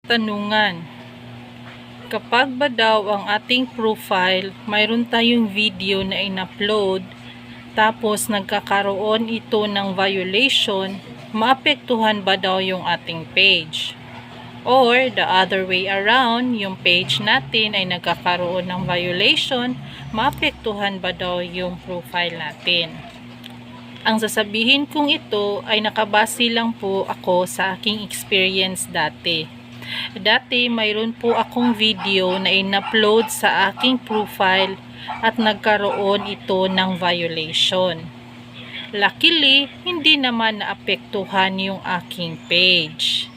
Tanungan. Kapag ba daw ang ating profile, mayroon tayong video na in-upload, tapos nagkakaroon ito ng violation, maapektuhan ba daw yung ating page? Or the other way around, yung page natin ay nagkakaroon ng violation, maapektuhan ba daw yung profile natin? Ang sasabihin kong ito ay nakabase lang po ako sa aking experience dati. Dati mayroon po akong video na in-upload sa aking profile at nagkaroon ito ng violation. Luckily, hindi naman naapektuhan yung aking page.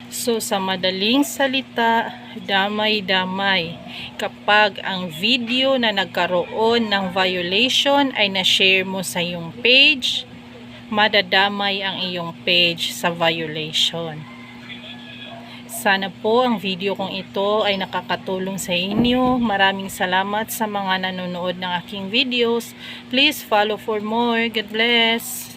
So, sa madaling salita, damay-damay. Kapag ang video na nagkaroon ng violation ay na-share mo sa iyong page, madadamay ang iyong page sa violation. Sana po ang video kong ito ay nakakatulong sa inyo. Maraming salamat sa mga nanonood ng aking videos. Please follow for more. God bless!